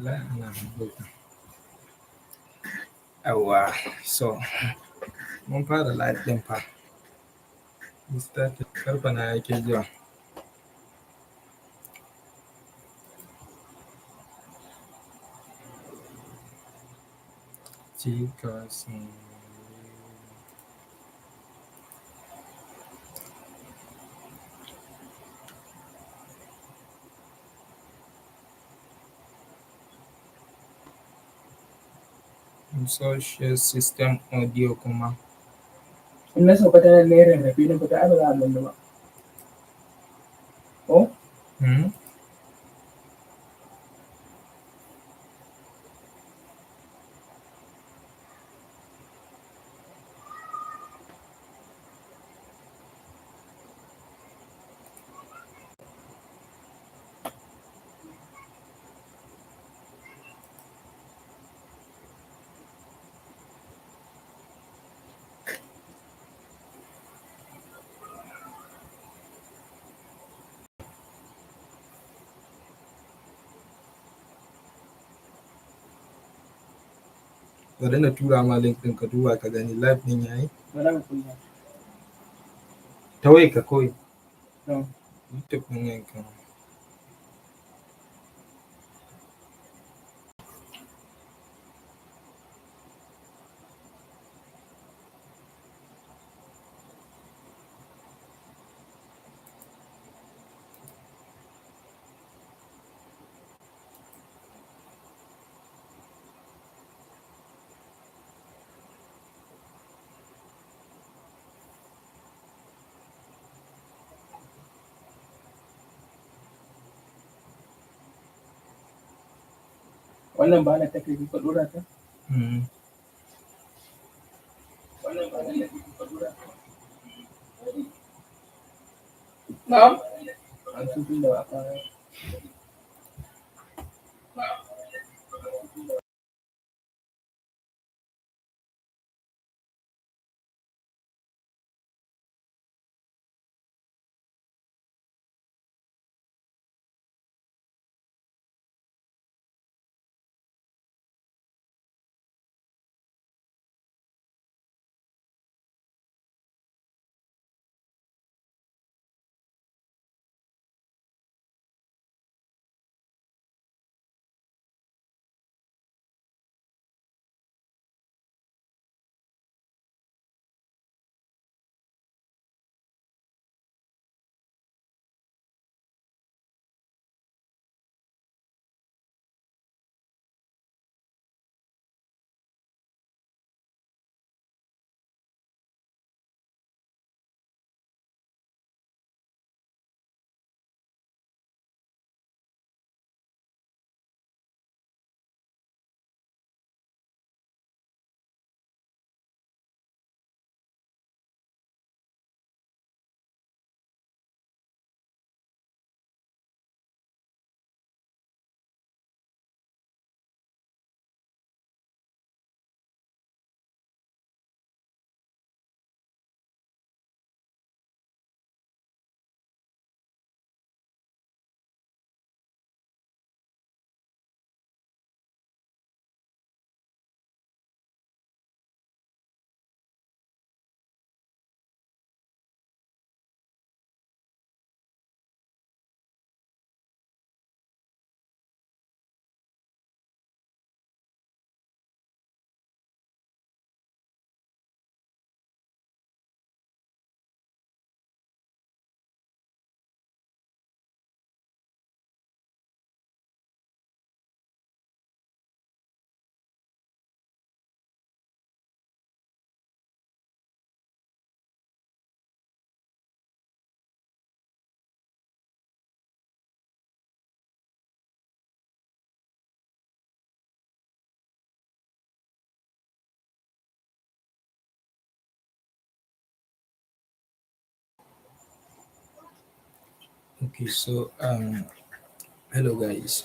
light ana buga. Yawwa, so mun fara live ɗin fa. We started karfe na yake zuwa. Chicas. Social system audio kuma. In na sauka ta nan na yi rarrafe na fita ai ba za a ganni ba. Ko? Bari na tura ma link ɗin ka duba ka gani live ɗin yayi. Bara ka kunna. Ta wayarka kawai. To. YouTube ɗin wayarka. Wannan ba na take ka ɗora ta? Wannan ba na take ka ɗora ta? Na'am. An tutun da ba ka. Okay, so hello guys.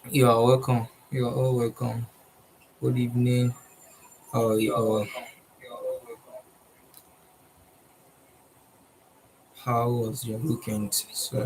You are welcome. You are all welcome. Good evening. How are you all? How was your weekend? So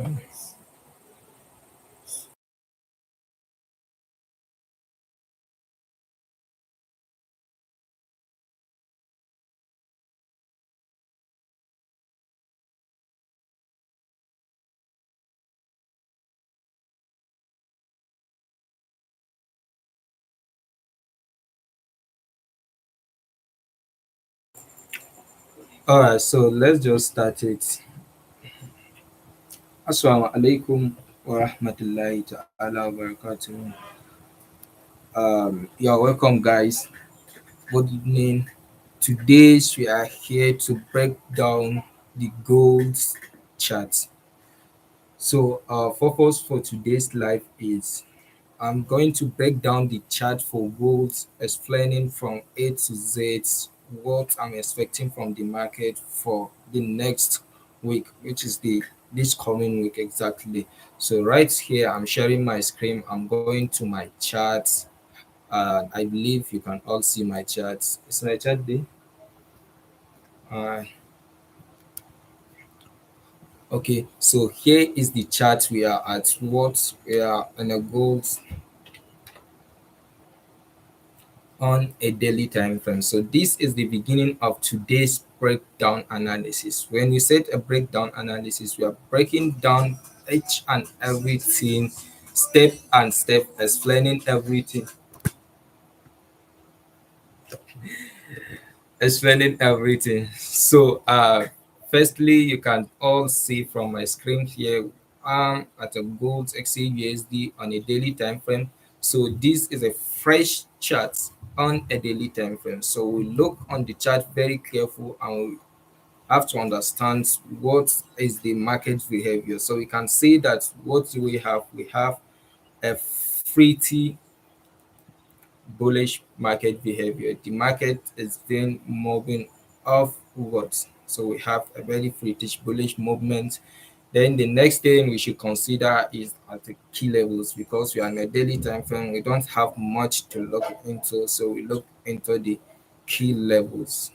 All right, so let's just start it. Assalamu alaikum wa rahmatullahi ta'ala wa barakatuh. You're welcome, guys. Good evening. Today, we are here to break down the gold chart. So, our purpose for today's live is I'm going to break down the chart for gold, explaining from A to Z what I'm expecting from the market for the next week, which is the this coming week exactly. So right here, I'm sharing my screen. I'm going to my charts. I believe you can all see my charts. Is my chart there? Uh, okay, so here is the chart we are at. What we are on a gold on a daily time frame. So this is the beginning of today's breakdown analysis. When you set a breakdown analysis, we are breaking down each and everything step and step, explaining everything, explaining everything. So firstly, you can all see from my screen here at a gold XAUSD on a daily time frame. So this is a fresh chart on a daily time frame. So we look on the chart very careful and we have to understand what is the market behavior. So we can say that what do we have? We have a pretty bullish market behavior. The market is then moving upwards. So we have a very British bullish movement. Then the next thing we should consider is at the key levels because we are in a daily time frame. We don't have much to look into, so we look into the key levels.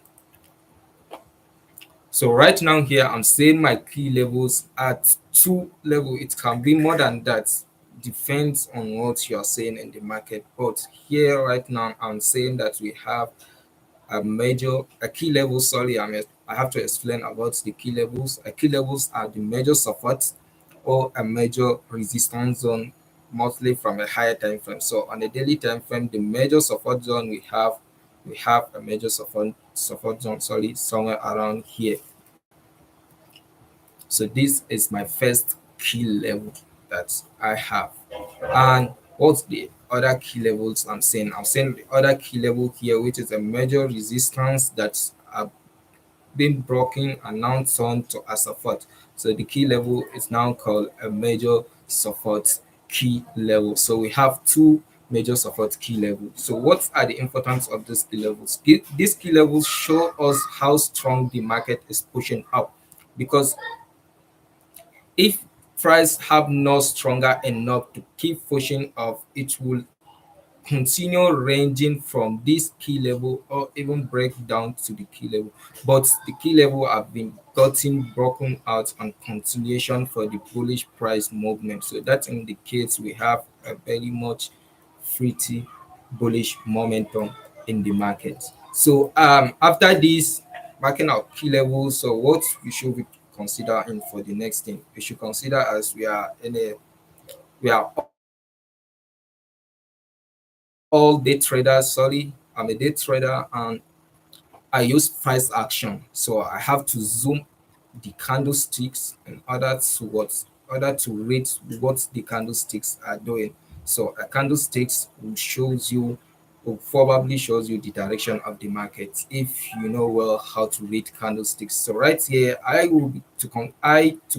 So right now here, I'm saying my key levels at 2 level. It can be more than that. Depends on what you are saying in the market. But here right now, I'm saying that we have a key level. Sorry, I have to explain about the key levels. A key levels are the major support or a major resistance zone, mostly from a higher time frame. So on the daily time frame, the major support zone we have a major support zone. Sorry, somewhere around here. So this is my first key level that I have. And what's the other key levels I'm saying? I'm saying the other key level here, which is a major resistance that's been broken and now turned to a support. So the key level is now called a major support key level. So we have two major support key levels. So what are the importance of these key levels? These key levels show us how strong the market is pushing up because if price have not stronger enough to keep pushing up, it will continue ranging from this key level or even break down to the key level. But the key level have been gotten broken out on continuation for the bullish price movement. So that indicates we have a very much pretty bullish momentum in the market. So after this marking out key levels, so what we should be considering for the next thing? We should consider as we are all day traders. Sorry, I'm a day trader and I use price action. So I have to zoom the candlesticks in order to read what the candlesticks are doing. So a candlesticks will shows you will probably shows you the direction of the market if you know well how to read candlesticks. So right here, I will be to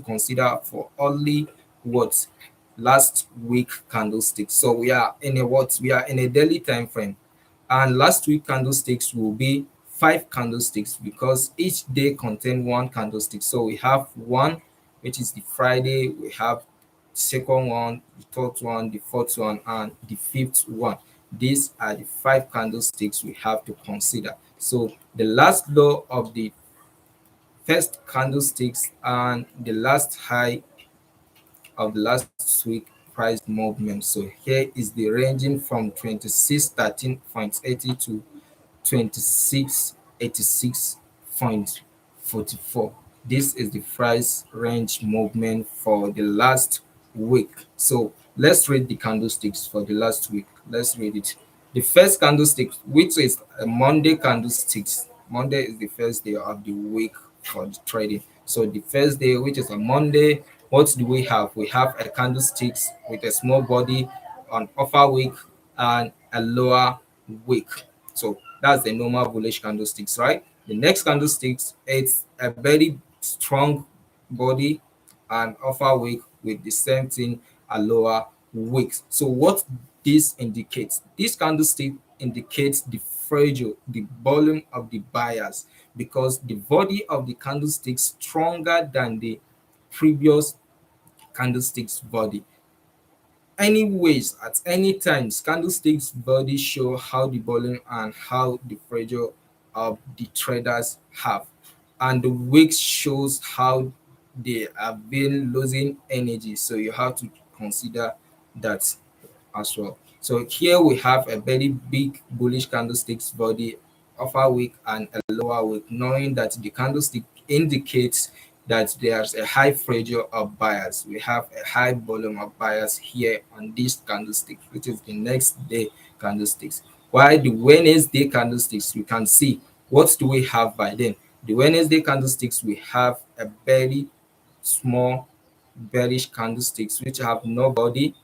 consider for only what last week candlesticks. So we are in a daily time frame, and last week candlesticks will be 5 candlesticks because each day contain 1 candlestick. So we have one, which is the Friday, we have the second one, the third one, the fourth one, and the fifth one. These are the 5 candlesticks we have to consider. So the last low of the first candlesticks and the last high of the last week price movement. So here is the ranging from 2613.80 to 2686.44. This is the price range movement for the last week. So let's read the candlesticks for the last week. Let's read it. The first candlestick, which is a Monday candlestick. Monday is the first day of the week for the trading. So the first day, which is a Monday, what do we have? We have a candlesticks with a small body on upper wick and a lower wick. So that's the normal bullish candlesticks, right? The next candlesticks, it's a very strong body and upper wick with the same thing, a lower wick. So what this indicates? This candlestick indicates the fragile, the volume of the buyers, because the body of the candlestick stronger than the previous candlestick's body. Anyways, at any time, candlesticks body show how the volume and how the pressure of the traders have, and the wick shows how they have been losing energy. So you have to consider that as well. So here we have a very big bullish candlesticks body, upper wick and a lower wick, knowing that the candlestick indicates that there's a high pressure of buyers. We have a high volume of buyers here on this candlestick, which is the next day candlesticks. While the Wednesday candlesticks, we can see what do we have by then. The Wednesday candlesticks, we have a very small bearish candlesticks which have no body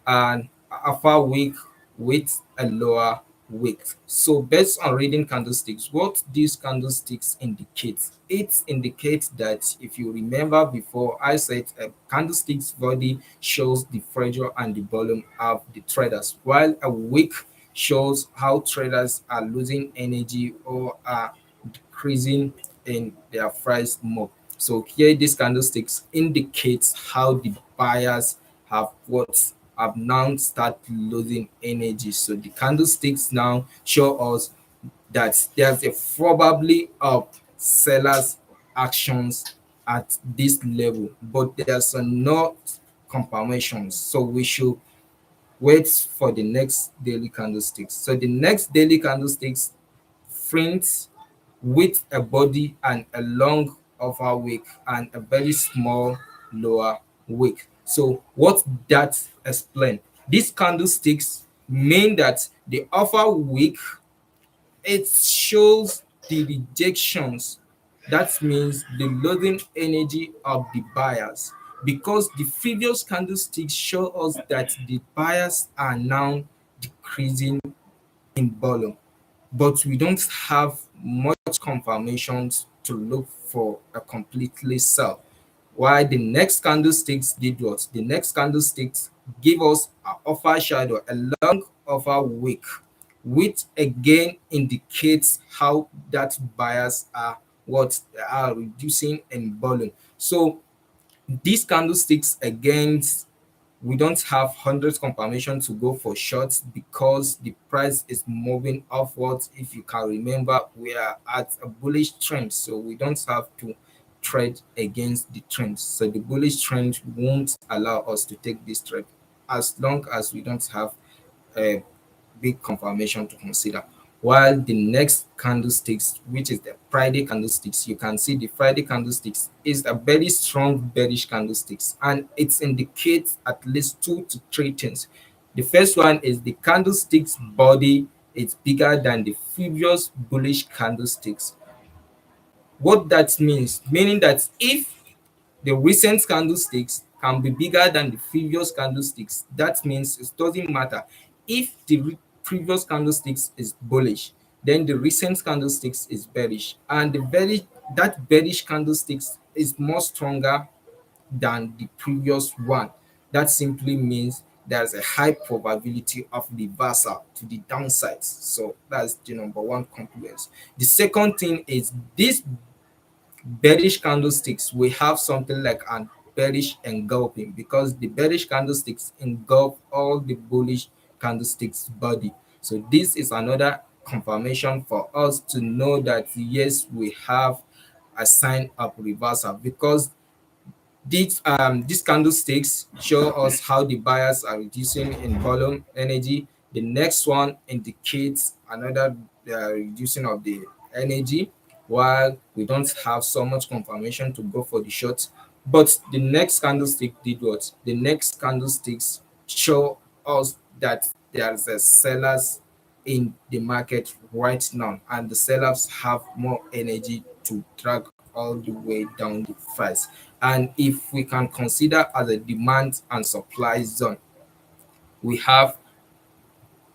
and upper wick with a lower wick. So based on reading candlesticks, what these candlesticks indicate? It indicates that, if you remember before, I said a candlestick's body shows the pressure and the volume of the traders, while a wick shows how traders are losing energy or are decreasing in their price move. So here these candlesticks indicates how the buyers have now start losing energy. So the candlesticks now show us that there's a probably of sellers actions at this level, but there's not confirmations. So we should wait for the next daily candlesticks. So the next daily candlesticks prints with a body and a long upper wick and a very small lower wick. So what that explain? These candlesticks mean that the upper wick, it shows the rejections. That means the losing energy of the buyers, because the previous candlesticks show us that the buyers are now decreasing in volume, but we don't have much confirmations to look for a completely sell. While the next candlesticks did what? The next candlesticks give us an upper shadow, a long upper wick, which again indicates how that buyers are what are reducing in volume. So these candlesticks again, we don't have hundreds confirmation to go for shorts because the price is moving upwards. If you can remember, we are at a bullish trend, so we don't have to trade against the trend. So the bullish trend won't allow us to take this trade as long as we don't have a big confirmation to consider. While the next candlesticks, which is the Friday candlesticks, you can see the Friday candlesticks is a very strong bearish candlesticks, and it indicates at least two to three things. The first one is the candlesticks body is bigger than the previous bullish candlesticks. What that means, meaning that if the recent candlesticks can be bigger than the previous candlesticks, that means it doesn't matter if the previous candlesticks is bullish, then the recent candlesticks is bearish, and that bearish candlesticks is more stronger than the previous one. That simply means there's a high probability of reversal to the downsides. So that's the number one conclusion. The second thing is this bearish candlesticks, we have something like an bearish engulfing, because the bearish candlesticks engulf all the bullish candlesticks body. So this is another confirmation for us to know that yes, we have a sign of reversal, because these candlesticks show us how the buyers are reducing in volume energy. The next one indicates another reducing of the energy, while we don't have so much confirmation to go for the short. But the next candlestick did what? The next candlesticks show us that there's a sellers in the market right now, and the sellers have more energy to drag all the way down the price. And if we can consider as a demand and supply zone, we have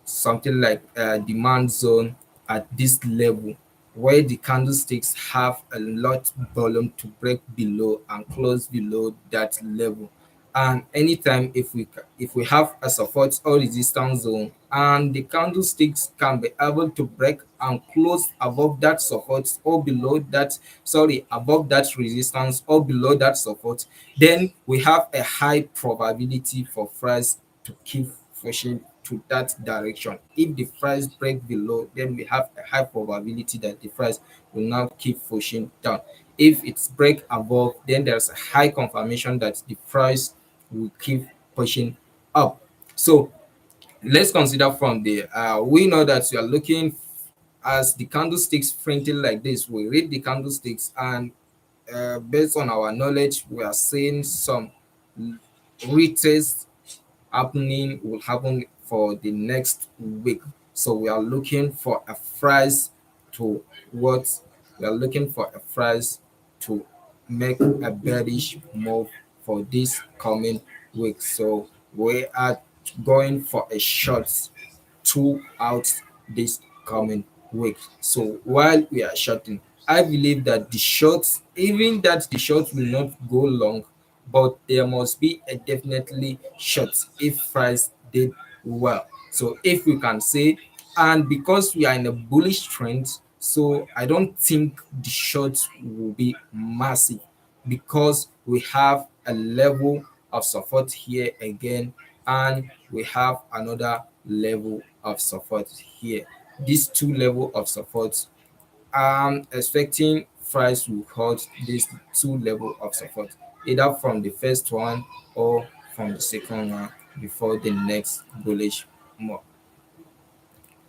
something like a demand zone at this level, where the candlesticks have a lot volume to break below and close below that level. And anytime if we have a support or resistance zone and the candlesticks can be able to break and close above that support or below that, sorry, above that resistance or below that support, then we have a high probability for price to keep pushing to that direction. If the price break below, then we have a high probability that the price will now keep pushing down. If it's break above, then there's a high confirmation that the price will keep pushing up. So let's consider from there. We know that we are looking as the candlesticks printing like this. We read the candlesticks, and based on our knowledge, we are seeing some retest happening will happen for the next week. So we are looking for a price to what we are looking for a price to make a bearish move for this coming week. So we are going for a short throughout this coming week. So while we are shorting, I believe that the shorts, even that the shorts will not go long, but there must be a definitely short if price did well. So if we can say, and because we are in a bullish trend, so I don't think the shorts will be massive, because we have a level of support here again, and we have another level of support here. These two level of support, I'm expecting price will hold these two level of support, either from the first one or from the second one before the next bullish move.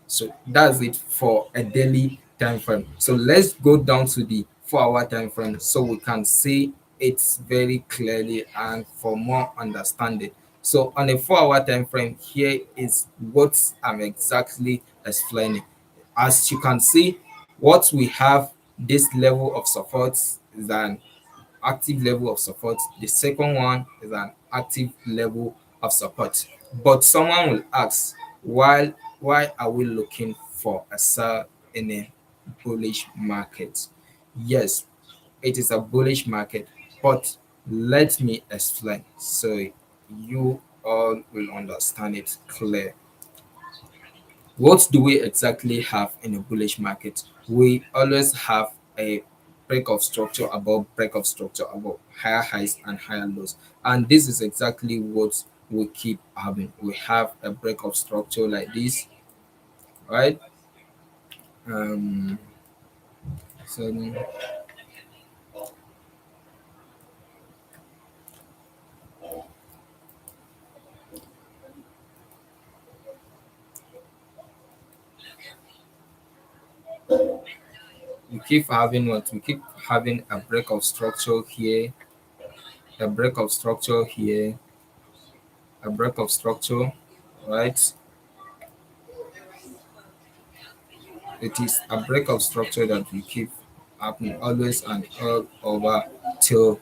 So that's it for a daily time frame. So let's go down to the 4 hour time frame so we can see it very clearly and for more understanding. So on a 4 hour time frame, here is what I'm exactly explaining. As you can see, what we have, this level of support is an active level of support. The second one is an active level of support. But someone will ask, why are we looking for a sell in a bullish market? Yes, it is a bullish market, but let me explain so you all will understand it clear. What do we exactly have in a bullish market? We always have a break of structure above, break of structure above, higher highs and higher lows. And this is exactly what we keep having. We have a break of structure like this, right? Um, so we keep having what? We keep having a break of structure here, a break of structure here, a break of structure, right? It is a break of structure that we keep happening always and all over till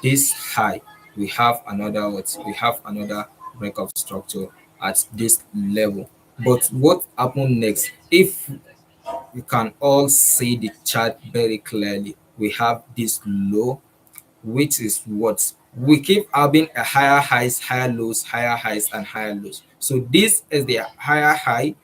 this high. We have another what? We have another break of structure at this level. But what happened next? If you can all see the chart very clearly, we have this low, which is what we keep having a higher highs, higher lows, higher highs, and higher lows. So this is the higher high.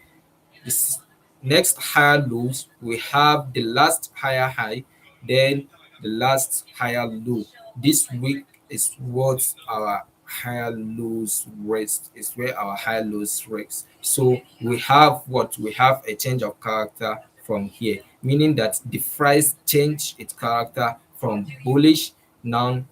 This next higher lows, we have the last higher high, then the last higher low. This week is what our higher lows rest, is where our higher lows rest. So we have what? We have a change of character from here, meaning that the price change its character from bullish. Now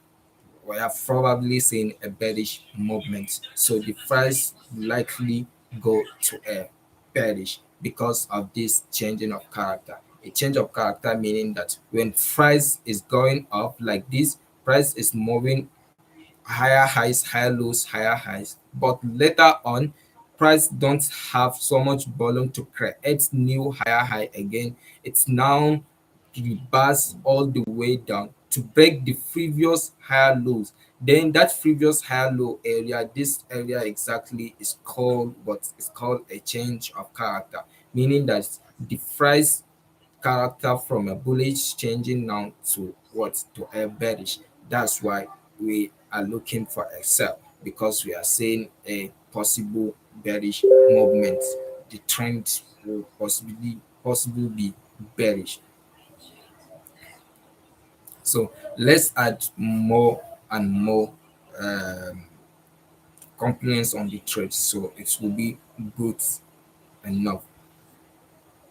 we have probably seen a bearish movement. So the price likely go to a bearish because of this changing of character. A change of character meaning that when price is going up like this, price is moving higher highs, higher lows, higher highs. But later on, price don't have so much volume to create new higher high again. It's now reverse all the way down to break the previous higher lows. Then that previous higher low area, this area exactly is called what is called a change of character, meaning that the price character from a bullish changing now to what, to a bearish. That's why we are looking for a sell, because we are seeing a possible bearish movement. The trend will possibly be bearish. So let's add more and more um, components on the trade, so it will be good enough.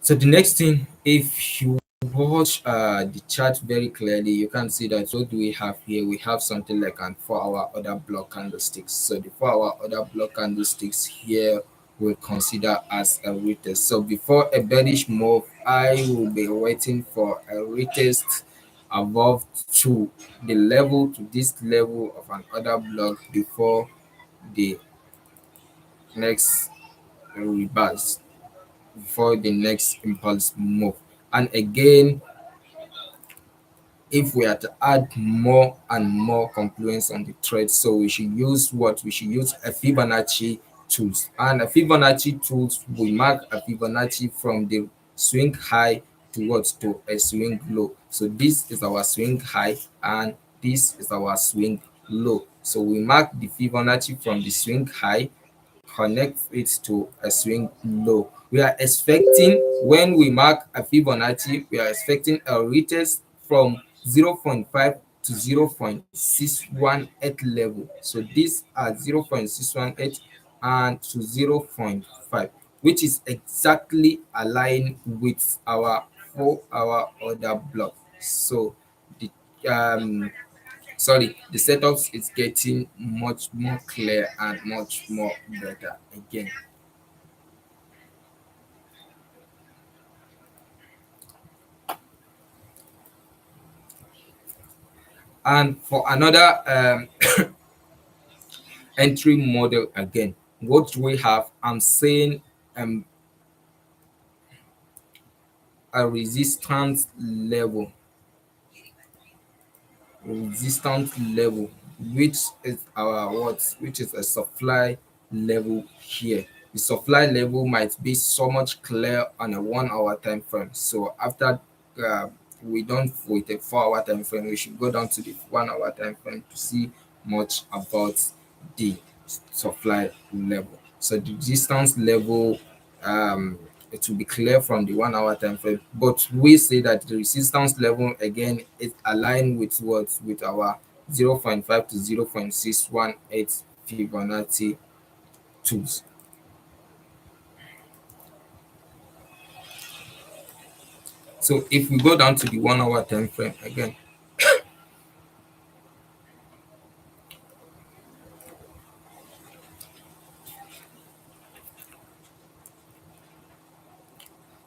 So the next thing, if you watch the chart very clearly, you can see that what do we have here? We have something like an 4-hour order block candlesticks. So the 4-hour order block candlesticks here will consider as a retest. So before a bearish move, I will be waiting for a retest above to the level, to this level of an order block before the next reverse, before the next impulse move. And again, if we are to add more and more confluence on the trade, so we should use what? We should use a Fibonacci tools. And a Fibonacci tools, we mark a Fibonacci from the swing high towards to a swing low. So this is our swing high and this is our swing low. So we mark the Fibonacci from the swing high, connect it to a swing low. We are expecting, when we mark a Fibonacci, we are expecting a retest from 0.5 to 0.618 level. So these are 0.618 and to 0.5, which is exactly aligned with our 4-hour order block. So the the setups is getting much more clear and much more better again. And for another entry model again, what do we have? I'm saying um a resistance level, which is our what, which is a supply level here. The supply level might be so much clear on a 1 hour time frame. So after uh, we don't with a 4 hour time frame, we should go down to the 1 hour time frame to see much about the supply level. So the distance level, it will be clear from the 1 hour time frame, but we say that the resistance level again is aligned with what, with our 0.5 to 0.618 Fibonacci tools. So if we go down to the 1 hour time frame again,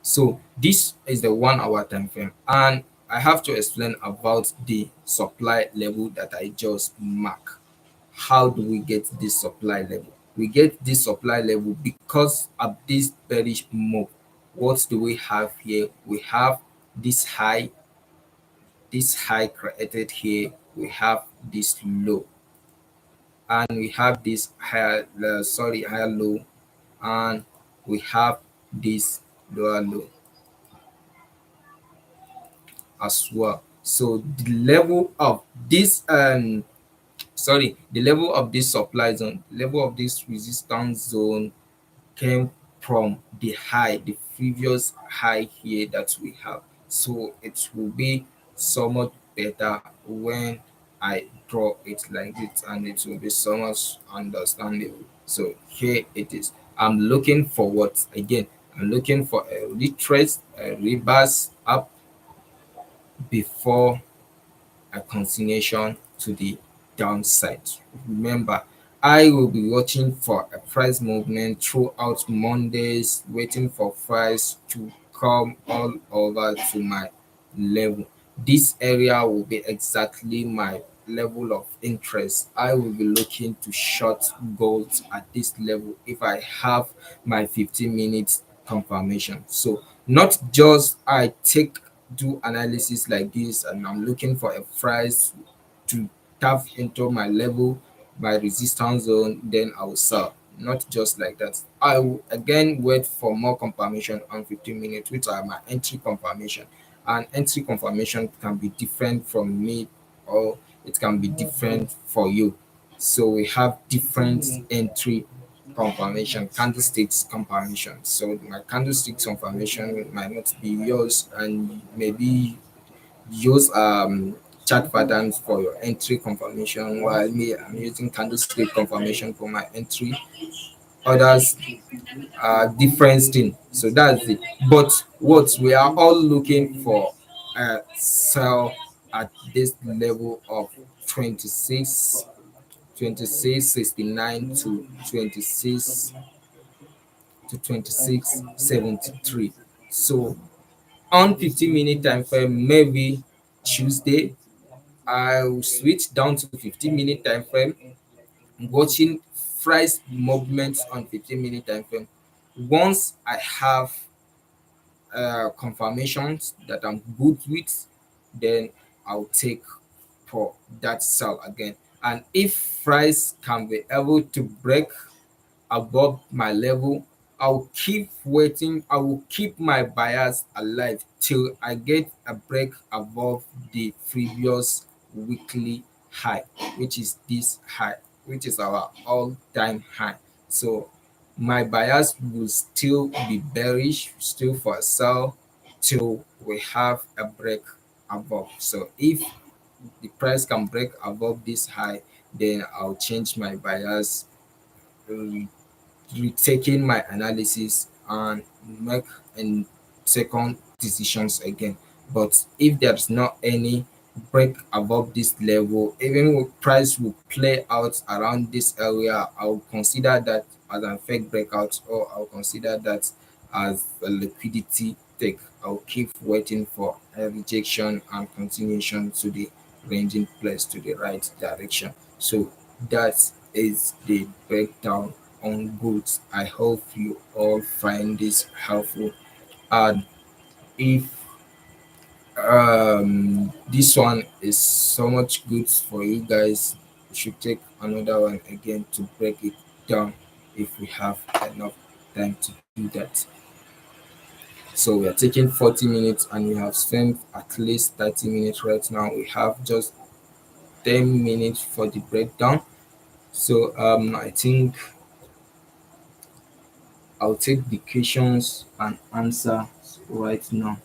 so this is the 1 hour time frame, and I have to explain about the supply level that I just mark. How do we get this supply level? We get this supply level because of this bearish move. What do we have here? We have this high created here. We have this low, and we have this higher low, and we have this lower low as well. So the level of this the level of this supply zone, level of this resistance zone came from the high, the previous high here that we have. So it will be so much better when I draw it like this, and it will be so much understandable. So here it is. I'm looking for what again? I'm looking for a retrace, a reverse up before a continuation to the downside. Remember, I will be watching for a price movement throughout Mondays, waiting for price to come all over to my level. This area will be exactly my level of interest, I will be looking to short goals at this level if I have my 15 minutes confirmation. So not just I take do analysis like this and I'm looking for a price to tap into my level, my resistance zone, then I will sell. Not just like that. I will again wait for more confirmation on 15 minutes, which are my entry confirmation. And entry confirmation can be different from me or it can be different for you. So we have different entry confirmation, candlesticks confirmation. So my candlesticks confirmation might not be yours, and maybe use chart patterns for your entry confirmation, while me I'm using candlestick confirmation for my entry. Others are different thing. So that's it. But what we are all looking for sell at this level of 26, 26.69 to 26 to 26.73. So on 15-minute time frame, maybe Tuesday, I'll switch down to 15-minute time frame, watching price movements on 15-minute time frame. Once I have confirmations that I'm good with, then I'll take for that sell again. And if price can be able to break above my level, I'll keep waiting. I will keep my bias alive till I get a break above the previous weekly high, which is this high, which is our all-time high. So my bias will still be bearish, still for a sell till we have a break above. So if the price can break above this high, then I'll change my bias, um, retaking my analysis and make and second decisions again. But if there's not any break above this level, even with price will play out around this area, I'll consider that as a fake breakout, or I'll consider that as a liquidity take. I'll keep waiting for a rejection and continuation to the ranging place to the right direction. So that is the breakdown on goods. I hope you all find this helpful. And if this one is so much good for you guys, we should take another one again to break it down if we have enough time to do that. So we are taking 40 minutes and we have spent at least 30 minutes right now. We have just 10 minutes for the breakdown. So I think I'll take the questions and answer right now.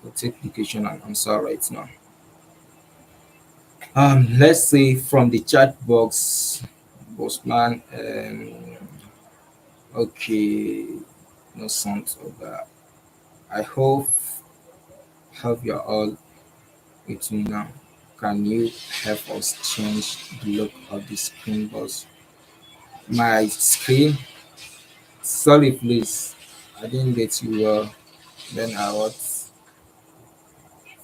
I'll take the question and answer right now. Let's say from the chat box, Bossman. Okay, no sound over. I hope you're all with me now. Can you help us change the look of the screen, boss? My screen. Sorry, please. I didn't get you well. Then I was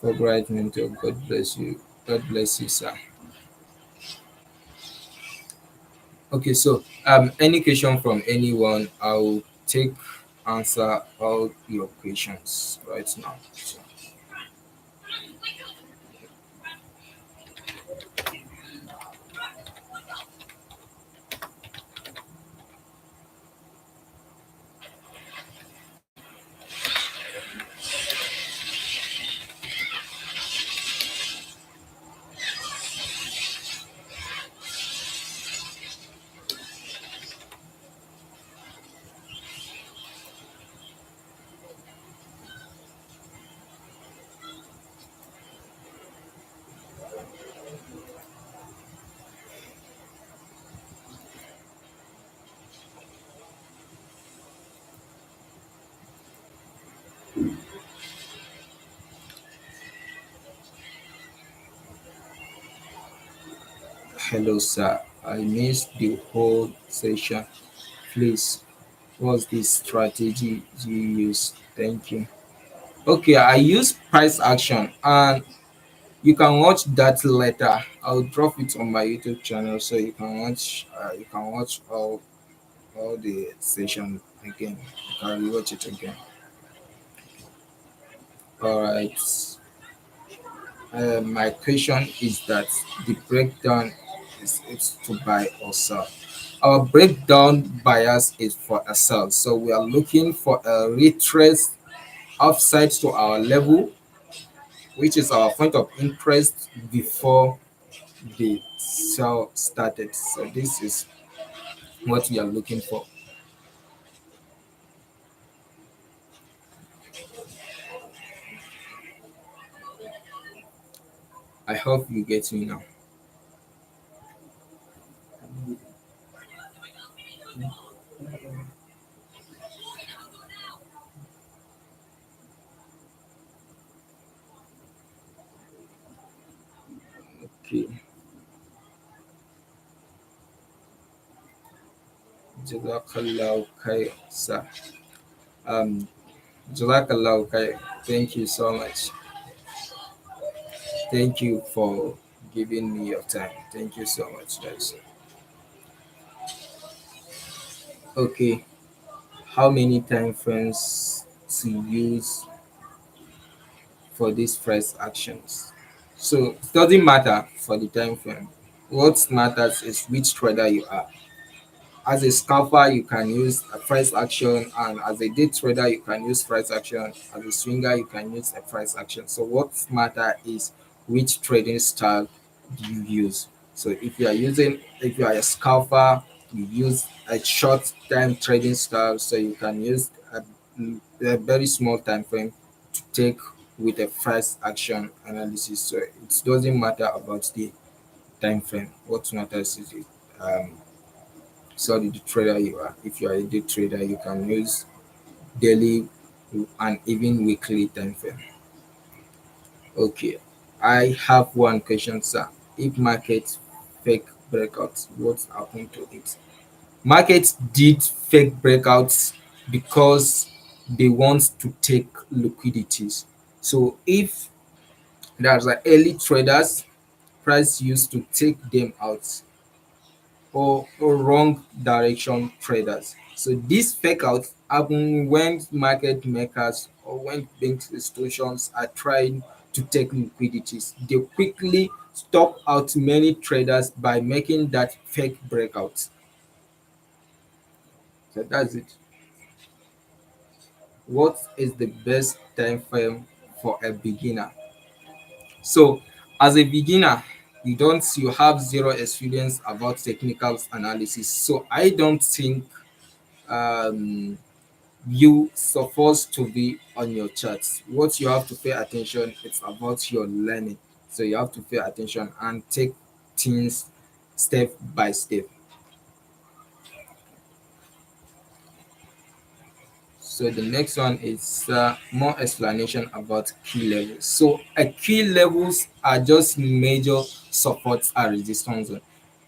for bright mentor. God bless you. God bless you, sir. Okay, so any question from anyone, I'll take answer all your questions right now. So, hello, sir. I missed the whole session. Please. What's the strategy you use? Thank you. Okay, I use price action, and you can watch that later. I'll drop it on my YouTube channel so you can watch. You can watch all the session again. You can rewatch it again. All right. My question is that the breakdown is it's to buy or sell. Our breakdown bias is for a sell. So we are looking for a retrace upside to our level, which is our point of interest before the sell started. So this is what we are looking for. I hope you get me now. Okay. Jazakallah khair, sir. Um, Jazakallah khair. Thank you so much. Thank you for giving me your time. Thank you so much, guys. Okay. How many time frames to use for these price actions? So it doesn't matter for the time frame. What matters is which trader you are. As a scalper, you can use a price action, and as a day trader, you can use price action. As a swinger, you can use a price action. So what matter is which trading style do you use. So if you are a scalper, you use a short time trading style. So you can use a very small time frame to take with a price action analysis. So it doesn't matter about the time frame. What matters is it. Sorry, the trader you are. If you are a day trader, you can use daily and even weekly time frame. Okay, I have one question, sir. If market fake breakouts, what happened to it? Markets did fake breakouts because they want to take liquidities. So if there's a early traders, price used to take them out, or wrong direction traders. So these fake outs happen when market makers or when bank institutions are trying to take liquidities. They quickly stop out many traders by making that fake breakout. So that's it. What is the best time frame for a beginner? So as a beginner, you have zero experience about technical analysis. So I don't think um you supposed to be on your charts. What you have to pay attention it's about your learning. So you have to pay attention and take things step by step. So the next one is more explanation about key levels. So key levels are just major supports and resistance zone.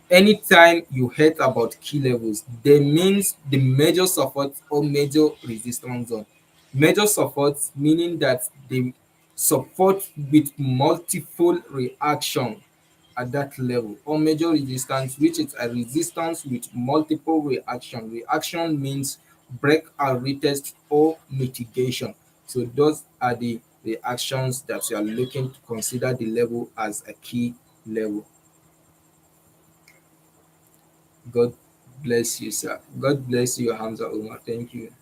Anytime you heard about key levels, they means the major support or major resistance zone. Major support meaning that they support with multiple reaction at that level, or major resistance which is a resistance with multiple reaction. Reaction means break and retest or mitigation. So those are the reactions that you are looking to consider the level as a key level. God bless you, sir. God bless you, Hamza Umar. Thank you.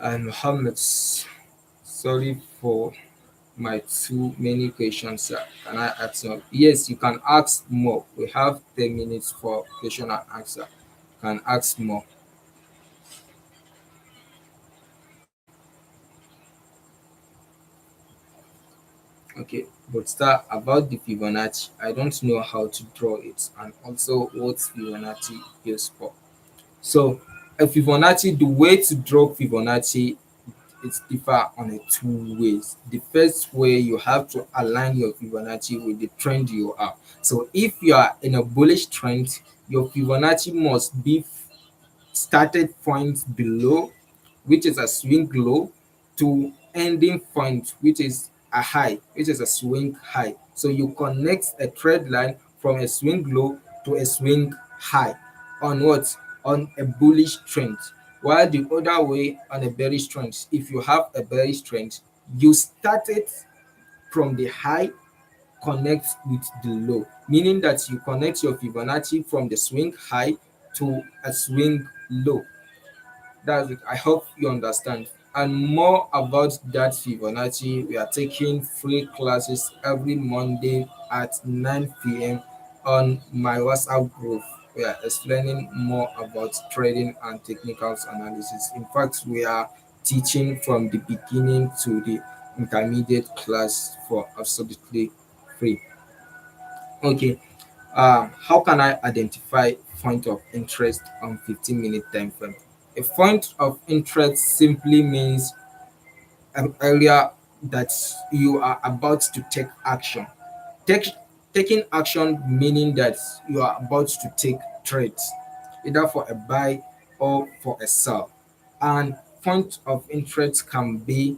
And Muhammad, sorry for my too many questions, sir. Can I ask more? Yes, you can ask more. We have 10 minutes for question and answer. Can ask more. Okay, but sir, about the Fibonacci, I don't know how to draw it and also what Fibonacci is for. So, a Fibonacci, the way to draw Fibonacci it differ on a two ways. The first way you have to align your Fibonacci with the trend you are. So if you are in a bullish trend, your Fibonacci must be started point below, which is a swing low, to ending point, which is a high, which is a swing high. So you connect a trend line from a swing low to a swing high on what? On a bullish trend. While the other way on a bearish trend, if you have a bearish trend, you start it from the high, connect with the low, meaning that you connect your Fibonacci from the swing high to a swing low. That's it. I hope you understand. And more about that Fibonacci, we are taking free classes every Monday at 9 p.m. on my WhatsApp group. We are explaining more about trading and technicals analysis. In fact, we are teaching from the beginning to the intermediate class for absolutely free. Okay. How can I identify point of interest on 15-minute time frame? A point of interest simply means an area that you are about to take action. Take, Taking action meaning that you are about to take trades, either for a buy or for a sell. And point of interest can be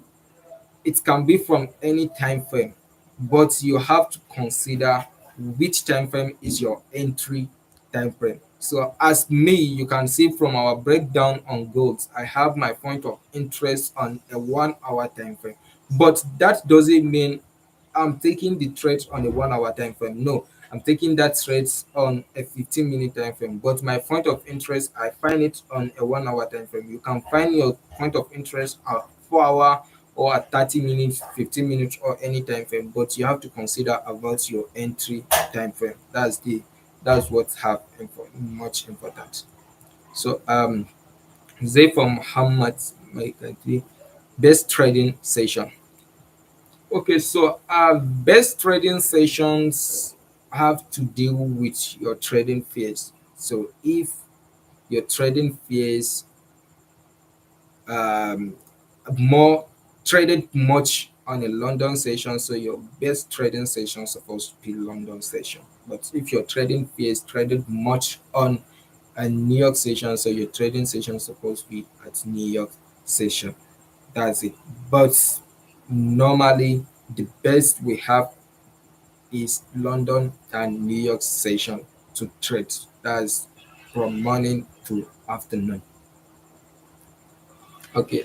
from any time frame, but you have to consider which time frame is your entry time frame. So as me, you can see from our breakdown on gold, I have my point of interest on a 1 hour time frame, but that doesn't mean I'm taking the trade on a 1 hour time frame. No, I'm taking that trade on a 15-minute time frame. But my point of interest, I find it on a 1 hour time frame. You can find your point of interest at 4 hour or at 30 minutes, 15 minutes, or any time frame. But you have to consider about your entry time frame. That's what have much important. So Zay from Muhammad, my country, best trading session. Okay, so best trading sessions have to deal with your trading fears. So if your trading fears um, more traded much on a London session, so your best trading session is supposed to be London session. But if your trading fears traded much on a New York session, so your trading session is supposed to be at New York session. That's it. But normally the best we have is London and New York session to trade. That's from morning to afternoon. Okay,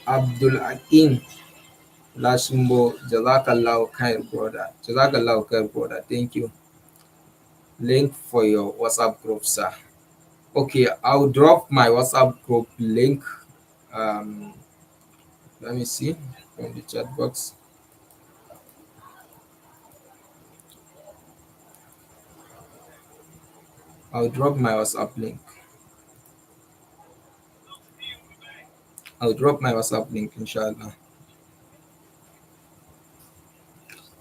Abdul Hakim Lashimbo, Jazakallah Khair, brother. Jazakallah Khair, brother. Thank you. Link for your WhatsApp group, sir. Okay, I'll drop my WhatsApp group link. Um, Let me see from the chat box. I'll drop my WhatsApp link. I'll drop my WhatsApp link, inshallah.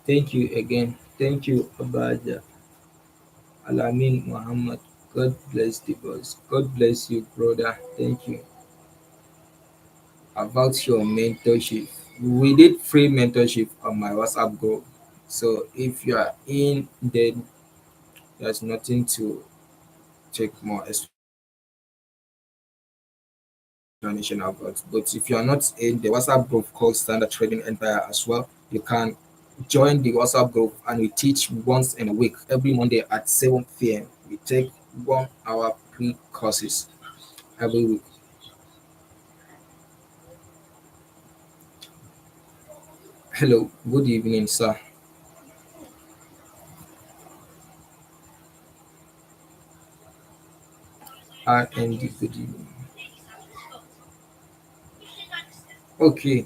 Thank you again. Thank you, Abaja. Alamin Muhammad. God bless the boss. God bless you, brother. Thank you. About your mentorship. We did free mentorship on my WhatsApp group. So if you are in, then there's nothing to take more explanation about. But if you are not in the WhatsApp group called Standard Trading Empire as well, you can join the WhatsApp group, and we teach once in a week, every Monday at 7 p.m. We take 1 hour pre courses every week. Hello, good evening, sir. RND, good evening. Okay,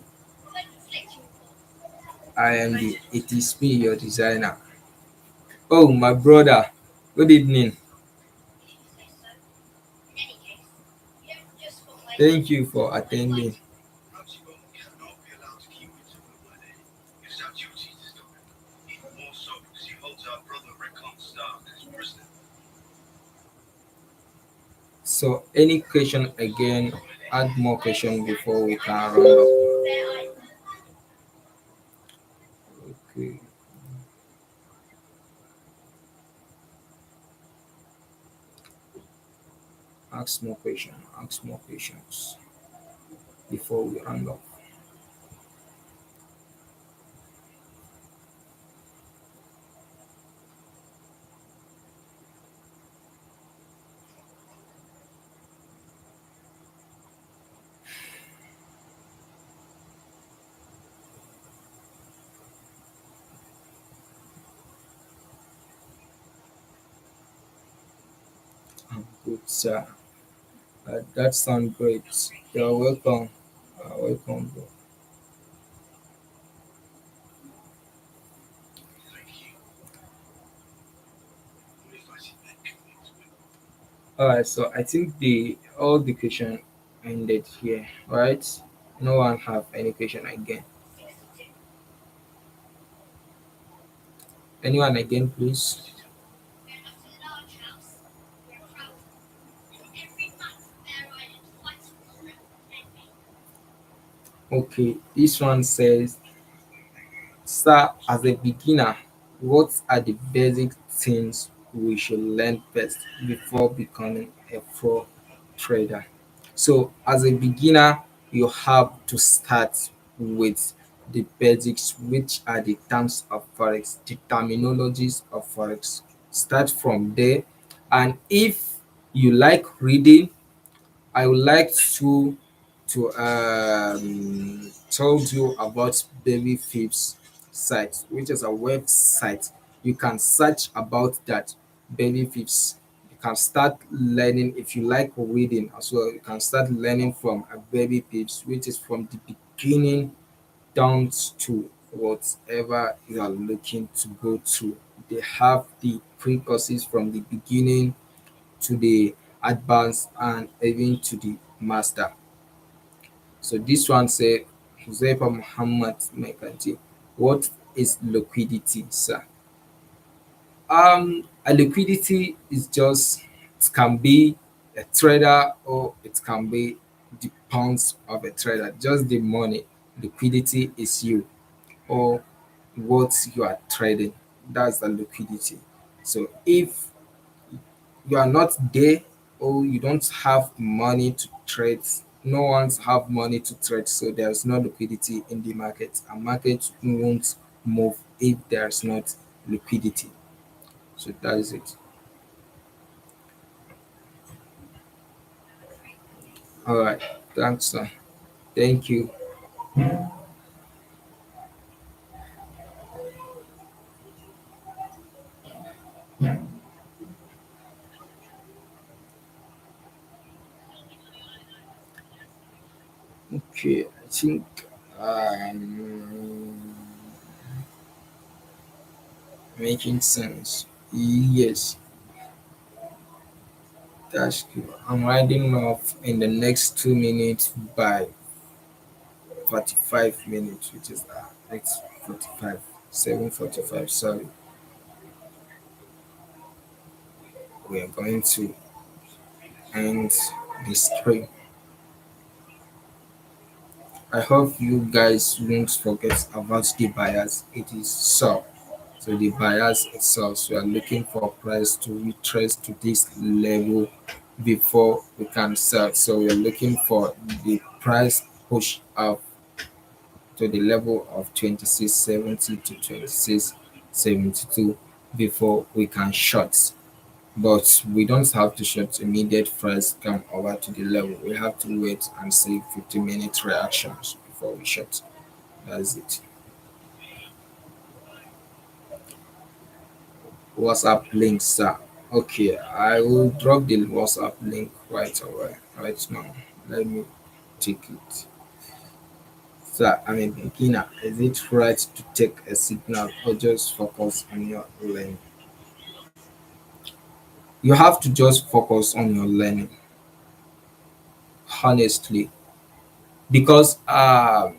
RND, it is me, your designer. Oh, my brother, good evening. Thank you for attending. So, any question again? Add more question before we can round up. Okay. Ask more questions. Ask more questions before we round up. Good, sir. That sounds great. You're welcome. Welcome, bro. Alright, so I think the all the question ended here, right? No one have any question again. Anyone again, please? Okay, this one says, "Sir, as a beginner, what are the basic things we should learn first before becoming a pro trader?" So, as a beginner, you have to start with the basics, which are the terms of forex, the terminologies of forex. Start from there, and if you like reading, I would like to told you about Baby Phipps site, which is a website. You can search about that Baby Phipps. You can start learning if you like reading as well. You can start learning from a Baby Phipps, which is from the beginning down to whatever you are looking to go to. They have the pre-courses from the beginning to the advanced and even to the master. So this one say, Huzaifa Muhammad Mekanti, what is liquidity, sir? A liquidity is just, it can be a trader or it can be the pounds of a trader, just the money. Liquidity is you or what you are trading. That's the liquidity. So if you are not there or you don't have money to trade, no one's have money to trade, so there's no liquidity in the market. A market won't move if there's not liquidity. So that is it. All right, thanks, sir. Thank you. Okay, I think um making sense. Yes, that's good. I'm writing off in the next 2 minutes by 45 minutes, which is 8:45, 7:45. Sorry, we are going to end this stream. I hope you guys won't forget about the bias. It is so. So the bias itself, so we are looking for price to retrace to this level before we can sell. So we are looking for the price push up to the level of 2670 to 2672 before we can short. But we don't have to short immediate price come over to the level. We have to wait and see 15-minute reactions before we short. That's it. WhatsApp link, sir. Okay, I will drop the WhatsApp link right away, right now. Let me take it. Sir, I'm a beginner. Is it right to take a signal or just focus on your learning? You have to just focus on your learning, honestly, because as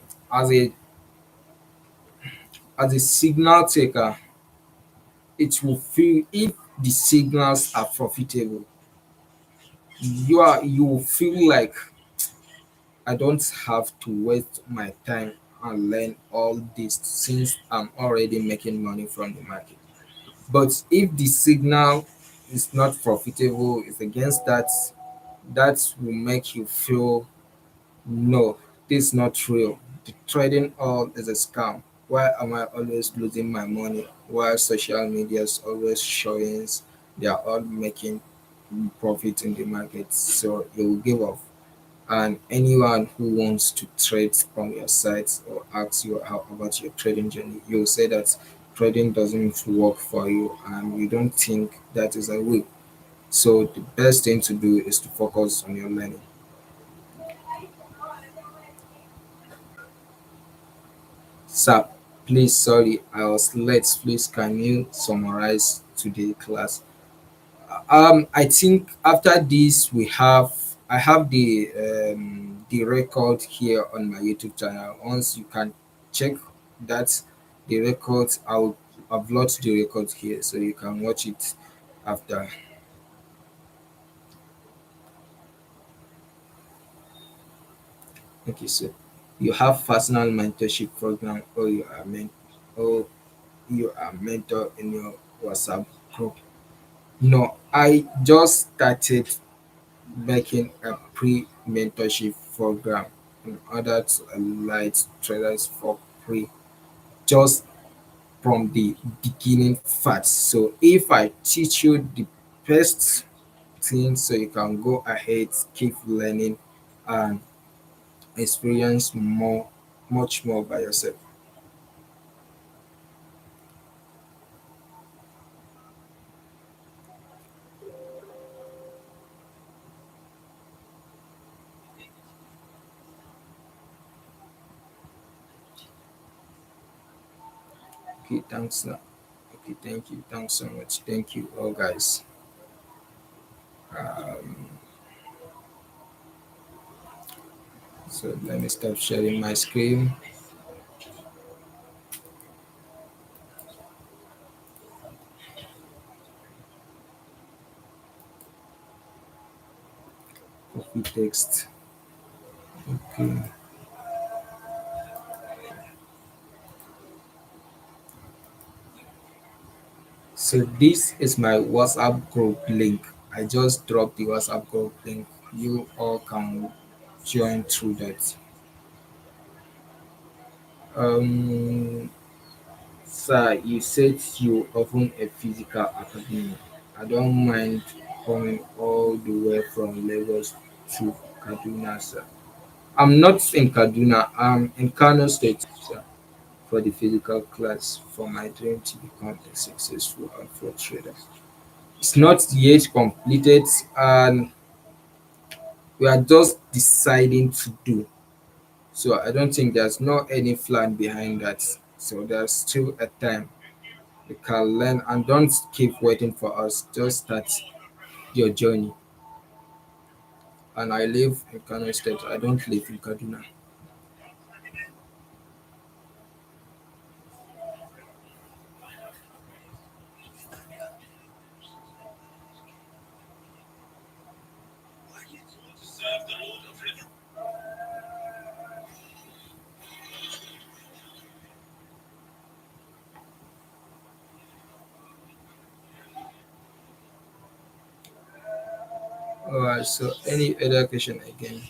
a signal taker, it will feel if the signals are profitable, you will feel like I don't have to waste my time and learn all this since I'm already making money from the market. But if the signal is not profitable, it's against that, That will make you feel, no, this is not real. The trading all is a scam. Why am I always losing my money while social media is always showing they are all making profit in the market? So you will give up. And anyone who wants to trade from your site or asks you how about your trading journey, you'll say that trading doesn't work for you and you don't think that is a way. So the best thing to do is to focus on your learning. Sir, please, sorry, I was late. Please, can you summarize today class? I think after this I have the record here on my YouTube channel. Once you can check that the record, I'll upload the record here so you can watch it after. Okay, so you have personal mentorship program, or you are mentor in your WhatsApp group. No, I just started making a pre-mentorship program in order to enlight traders for free, just from the beginning first. So if I teach you the best thing, so you can go ahead, keep learning, and experience more, much more by yourself. Okay, thanks. Okay, thank you. Thanks so much. Thank you, all guys. So let me stop sharing my screen. Copy text. Okay. So this is my WhatsApp group link. I just dropped the WhatsApp group link. You all can join through that. Um, Sir, you said you open a physical academy. I don't mind coming all the way from Lagos to Kaduna, sir. I'm not in Kaduna. I'm in Kano State, sir, for the physical class for my dream to become a successful alpha trader. It's not yet completed, and we are just deciding to do. So I don't think there's no any plan behind that. So there's still a time you can learn, and don't keep waiting for us. Just start your journey. And I live in Kano State. I don't live in Kaduna. Alright. So any other question again?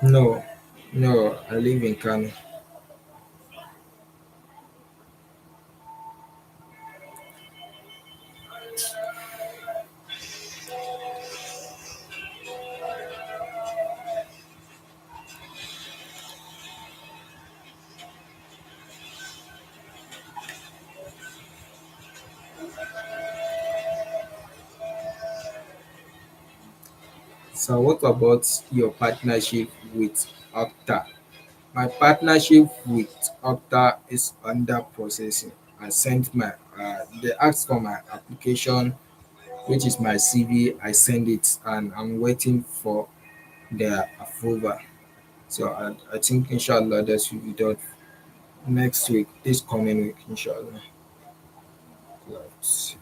No, no. I live in Kano. So what about your partnership with Okta? My partnership with Okta is under processing. I sent my they asked for my application, which is my CV. I send it, and I'm waiting for their approval. So I think inshallah that should be done next week, this coming week, inshallah. Right.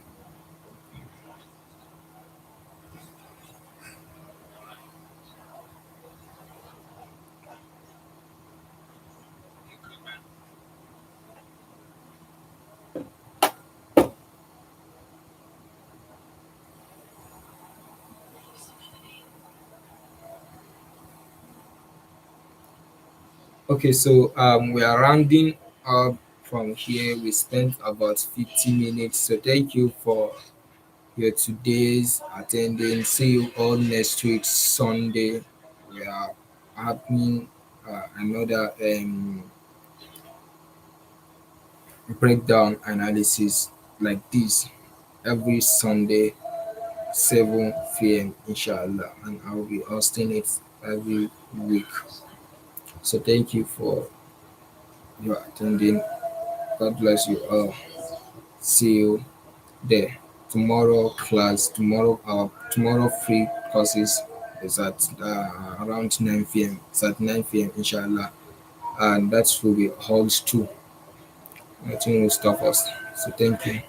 Okay, so we are rounding up from here. We spent about 50 minutes. So thank you for your today's attending. See you all next week Sunday. We are having another breakdown analysis like this every Sunday 7 p.m. inshallah, and I'll be hosting it every week. So thank you for your attending. God bless you all. See you there. Tomorrow class, tomorrow free courses is at around 9 p.m. It's at 9 p.m. inshallah, and that will be halls too. Nothing will stop us. So thank you.